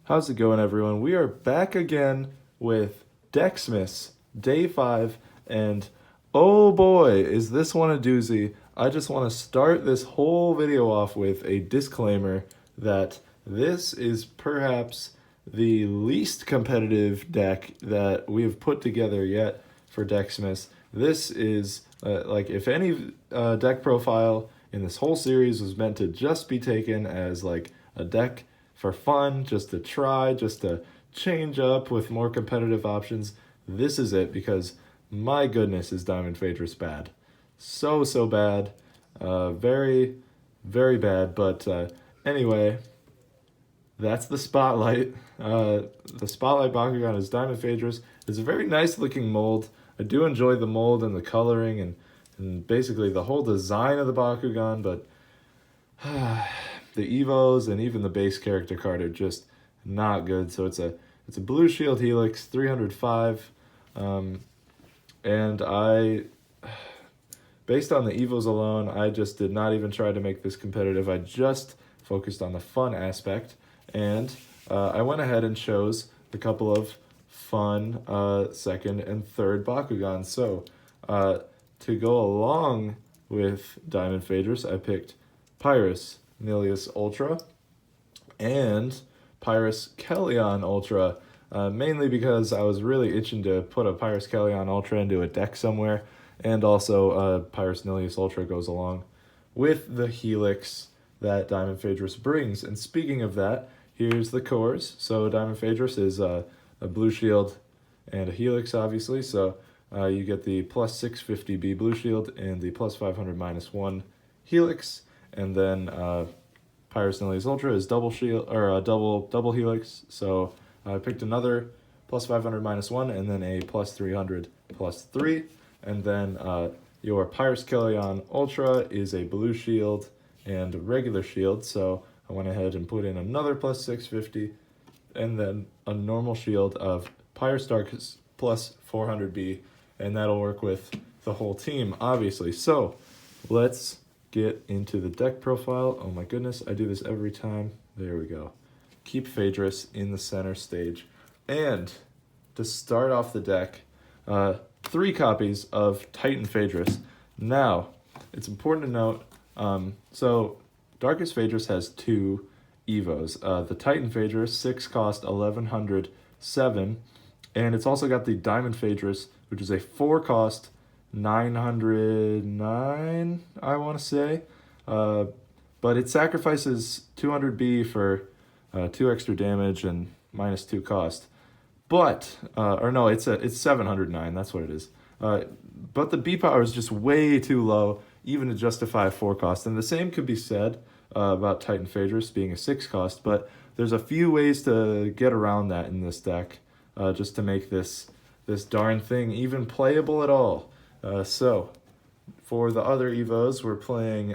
How's it going, everyone? We are back again with DECKSMAS, Day 5, and oh boy, is this one a doozy. I just want to start this whole video off with a disclaimer that this is perhaps the least competitive deck that we have put together yet for DECKSMAS. This is, if any deck profile in this whole series was meant to just be taken as, like, a deck for fun, just to try, just to change up with more competitive options, this is it, because my goodness is Diamond Phaedrus bad. So bad. Very, very bad. But anyway, that's the spotlight. The spotlight Bakugan is Diamond Phaedrus. It's a very nice looking mold. I do enjoy the mold and the coloring and basically the whole design of the Bakugan, but the Evos and even the base character card are just not good. So it's a Blue Shield Helix, 305, and based on the Evos alone, I just did not even try to make this competitive. I just focused on the fun aspect, and I went ahead and chose a couple of fun second and third Bakugan. So to go along with Diamond Phaedrus, I picked Pyrus Nilius Ultra and Pyrus Kelleon Ultra, mainly because I was really itching to put a Pyrus Kelleon Ultra into a deck somewhere, and also Pyrus Nilius Ultra goes along with the Helix that Diamond Phaedrus brings. And speaking of that, here's the cores. So Diamond Phaedrus is a Blue Shield and a Helix, obviously, so you get the plus 650B Blue Shield and the plus 500 -1 Helix. And then Pyrus Nilius Ultra is double shield, or double Helix. So I picked another plus 500 -1 and then a plus 300 +3. And then your Pyrus Kelleon Ultra is a blue shield and regular shield. So I went ahead and put in another plus 650 and then a normal shield of Pyrus Darkus plus 400B. And that'll work with the whole team, obviously. So let's get into the deck profile. Oh my goodness, I do this every time. There we go. Keep Phaedrus in the center stage. And to start off the deck, 3 copies of Titan Phaedrus. Now, it's important to note, so Darkus Phaedrus has 2 Evos. The Titan Phaedrus, 6 cost 1107, and it's also got the Diamond Phaedrus, which is a 4 cost 909, I want to say, but it sacrifices 200B for 2 extra damage and -2 cost. But or no, it's 709. That's what it is. But the B power is just way too low, even to justify a 4 cost. And the same could be said about Titan Phaedrus being a 6 cost. But there's a few ways to get around that in this deck, just to make this darn thing even playable at all. So, for the other Evos, we're playing,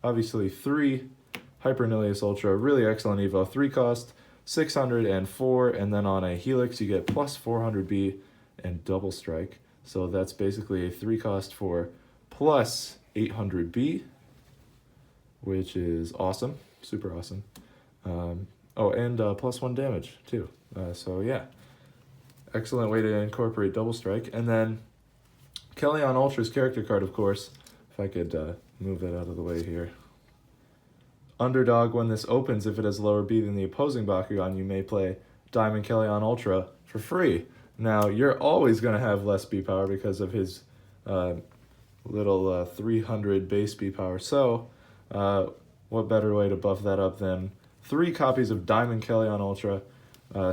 obviously, 3 Hyper Nilius Ultra, really excellent Evo, 3 cost, 604, and then on a Helix you get plus 400B and double strike. So that's basically a 3 cost for plus 800B, which is awesome, super awesome. And plus 1 damage, too. So yeah, excellent way to incorporate double strike. And then Kelleon Ultra's character card, of course, if I could move that out of the way here. Underdog, when this opens, if it has lower B than the opposing Bakugan, you may play Diamond Kelleon Ultra for free. Now, you're always going to have less B power because of his little 300 base B power. So, what better way to buff that up than 3 copies of Diamond Kelleon Ultra?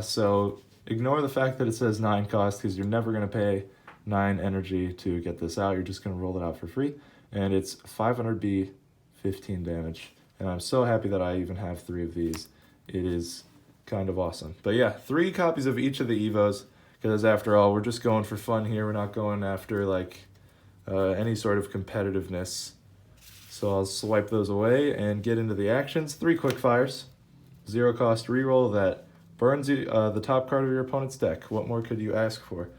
So, ignore the fact that it says 9 cost, because you're never going to pay 9 energy to get this out. You're just going to roll it out for free. And it's 500B, 15 damage. And I'm so happy that I even have 3 of these. It is kind of awesome. But yeah, 3 copies of each of the Evos, because after all, we're just going for fun here. We're not going after, like, any sort of competitiveness. So I'll swipe those away and get into the actions. 3 quick fires. 0 cost reroll that burns you, the top card of your opponent's deck. What more could you ask for?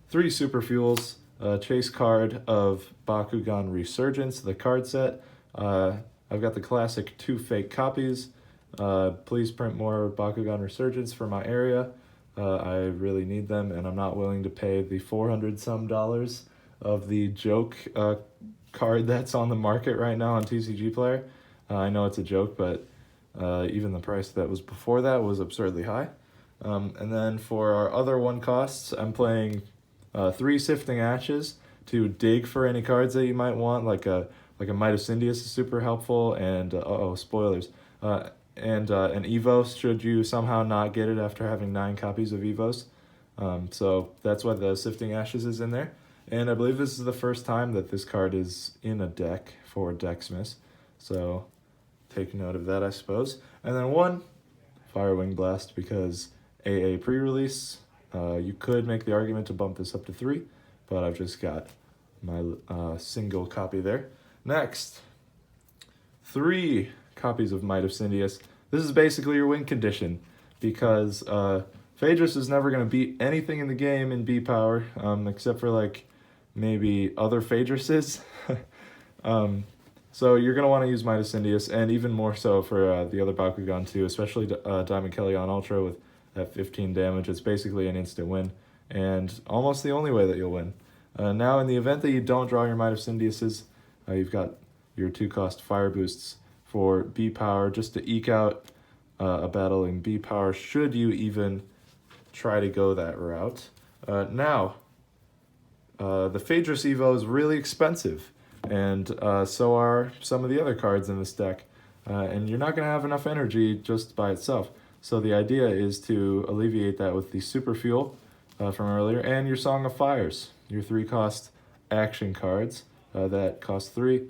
3 super fuels, chase card of Bakugan Resurgence, the card set. I've got the classic 2 fake copies, Please print more Bakugan Resurgence for my area. I really need them, and I'm not willing to pay the 400 some dollars of the joke card that's on the market right now on TCG Player. I know it's a joke, but even the price that was before that was absurdly high. And then for our other one costs, I'm playing 3 Sifting Ashes to dig for any cards that you might want, like a Might of Cindius is super helpful, and spoilers. And an Evos, should you somehow not get it after having 9 copies of Evos. So that's why the Sifting Ashes is in there. And I believe this is the first time that this card is in a deck for DECKSMAS. So take note of that, I suppose. And then 1 Firewing Blast, because AA pre-release. You could make the argument to bump this up to 3, but I've just got my single copy there. Next, 3 copies of Might of Cindius. This is basically your win condition, because Phaedrus is never going to beat anything in the game in B power, except for like maybe other Phaedruses. So you're going to want to use Might of Cindius, and even more so for the other Bakugan too, especially Diamond Kellyon Ultra with that 15 damage. It's basically an instant win, and almost the only way that you'll win. Now, in the event that you don't draw your Might of Cindiuses, you've got your 2-cost Fire Boosts for B power, just to eke out a battle in B power, should you even try to go that route. Now, the Phaedrus Evo is really expensive, and so are some of the other cards in this deck, and you're not going to have enough energy just by itself. So the idea is to alleviate that with the Super Fuel from earlier, and your Song of Fires, your 3-cost action cards that cost 3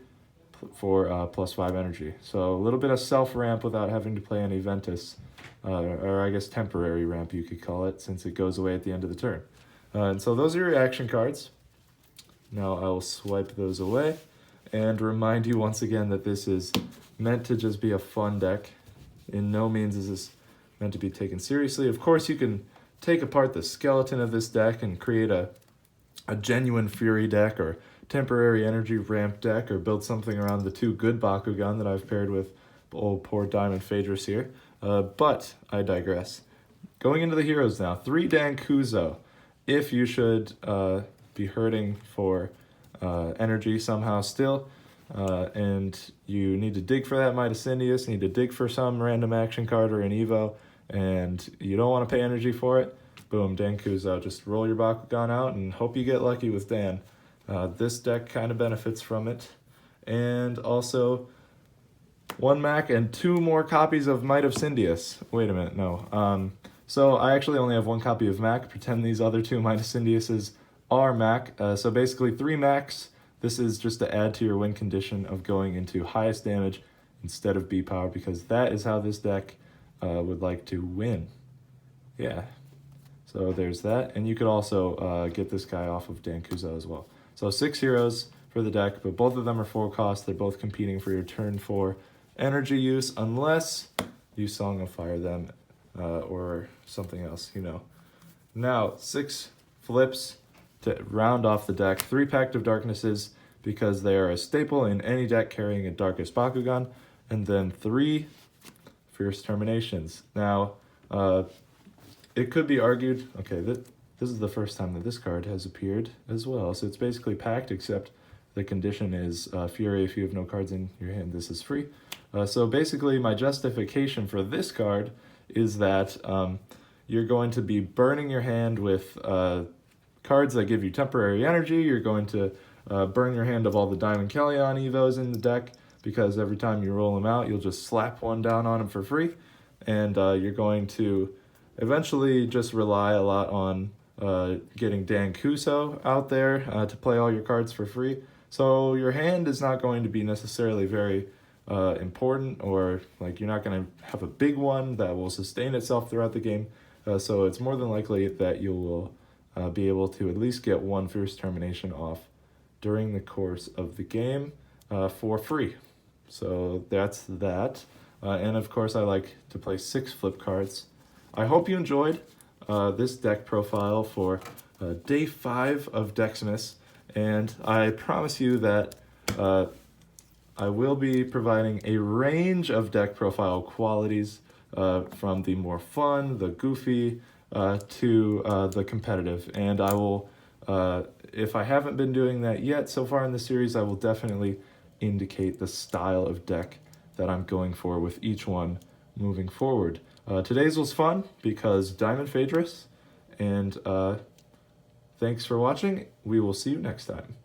for +5 energy. So a little bit of self-ramp without having to play any Ventus, or I guess temporary ramp you could call it, since it goes away at the end of the turn. And so those are your action cards. Now I will swipe those away and remind you once again that this is meant to just be a fun deck. In no means is this meant to be taken seriously. Of course, you can take apart the skeleton of this deck and create a genuine Fury deck or temporary energy ramp deck, or build something around the 2 good Bakugan that I've paired with old poor Diamond Phaedrus here. But I digress. Going into the heroes now, 3 Dankuzo. If you should be hurting for energy somehow still, and you need to dig for that Might of Cindius, need to dig for some random action card or an Evo, and you don't want to pay energy for it, boom, Dankuzo. Just roll your Bakugan out and hope you get lucky with Dan. This deck kind of benefits from it. And also 1 Mac and 2 more copies of Might of Cindius. Wait a minute, no. So I actually only have 1 copy of Mac. Pretend these other 2 Might of Cindiuses are Mac. So basically 3 Macs. This is just to add to your win condition of going into highest damage instead of B power, because that is how this deck would like to win. Yeah. So there's that. And you could also get this guy off of Dankuzo as well. So 6 heroes for the deck, but both of them are 4 cost. They're both competing for your turn 4 energy use, unless you Song of Fire them or something else, you know. Now, 6 flips to round off the deck. 3 Pact of Darknesses, because they are a staple in any deck carrying a Darkest Bakugan. And then 3 Fierce Terminations. Now, it could be argued, okay, this is the first time that this card has appeared as well. So it's basically Pact, except the condition is Fury. If you have no cards in your hand, this is free. So basically my justification for this card is that you're going to be burning your hand with cards that give you temporary energy. You're going to burn your hand of all the Diamond Kellyon Evos in the deck, because every time you roll them out, you'll just slap 1 down on them for free. And you're going to eventually just rely a lot on getting Dankuzo out there to play all your cards for free. So your hand is not going to be necessarily very important, or like you're not going to have a big one that will sustain itself throughout the game. So it's more than likely that you will be able to at least get 1 Fierce Termination off during the course of the game for free. So that's that. And of course I like to play 6 flip cards. I hope you enjoyed this deck profile for day 5 of DECKSMAS, and I promise you that I will be providing a range of deck profile qualities from the more fun, the goofy, to the competitive. And I will, if I haven't been doing that yet so far in the series, I will definitely indicate the style of deck that I'm going for with each one moving forward. Today's was fun because Diamond Phaedrus, and thanks for watching. We will see you next time.